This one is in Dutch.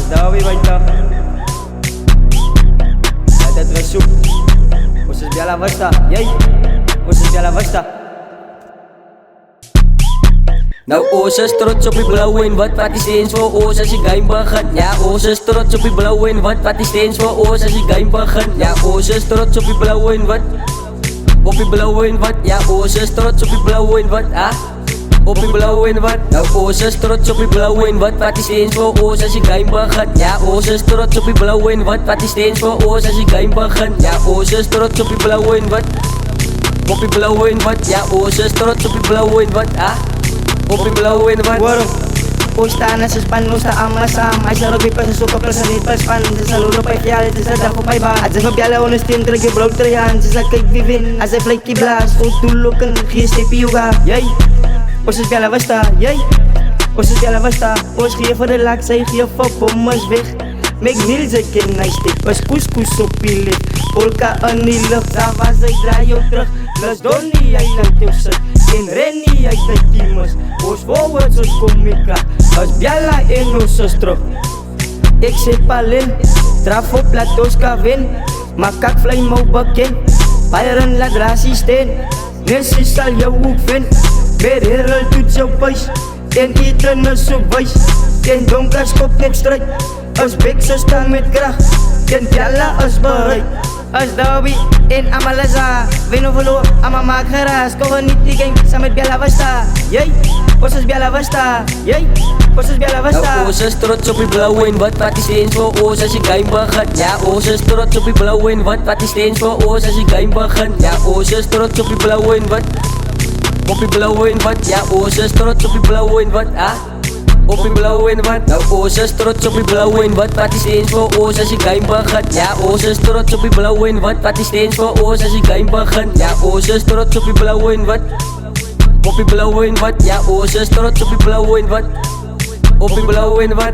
Dawi baita. Ada terasuk. Usus biala basta. Yay. Usus biala basta. Nou oosters trots op je blauw en wat is de eens voor oors als je game begint. Ja, oosters trots op je blauw en wat is de eens voor oors als je game begint. Ja, oosters trots op je blauw en wat. Op je blauw en wat. Ja, oosters trots op je blauw en wat. Ah, op je blauw en wat. Nou oosters trots op je blauw en wat is de eens voor oors als je game begint. Ja, oosters trots op je blauw en wat is de eens voor oors als je game begint. Ja, oosters trots op je blauw en wat. Op je blauw en wat. Ja, oosters trots op je blauw en wat. Ah, op je blauw en wat. Waro. Pusta na sa span mo sa ama-sama. Ay sa rugby pa sa suka pa sa nipal span. Sa lulo pa ikyali sa dako pa iba. At sa biala unos tin trage bro trayan. Sa kay vivin. As a flaky blast. O tulukan kiste piuga. Yay. Osus biala basta. Yay. Osus biala basta. Os geef voor de lak. Zij geef op om ons weg. Make meals again nice stick. Pas couscous op je lip. Polka in die lucht. Daar was ik draai jou terug. Plus Donnie jij naar jou zit. In Rennie jij naar Timos. Os forward zoals comica. As biala en osus terug. Ik zit palin. Traf op plateaus kavin. Makak vlei mau bekend. Byron laat rasisteen. Mensen zal jou ook vind. Met herald doet jou buis. En eten is op buis. En donker skop net strijd. As bekse staan met kracht. En biala is bereid. As Dawi en Amalaza. Win of verloor, ama maak geraas. Ko geniet die game saam met biala basta. Yay, osus biala basta. Yay, osus biala basta. Nou oosters trots op je blauw en wat is de eens voor oors als je game begint. Ja, oosters trots op je blauw en wat is de eens voor oors als je game begint. Ja, oosters trots op je blauw en wat. Op je blauw en wat. Ja, oosters trots op je blauw en wat. Ah, op je blauw en wat. Nou oosters trots op je blauw en wat is de eens voor oors als je game begint. Ja, oosters trots op je blauw en wat is de eens voor oors als je game begint. Ja, oosters trots op je blauw en wat. Op je blauw en wat. Ja, oosters trots op je blauw en wat. Op je blauw en wat.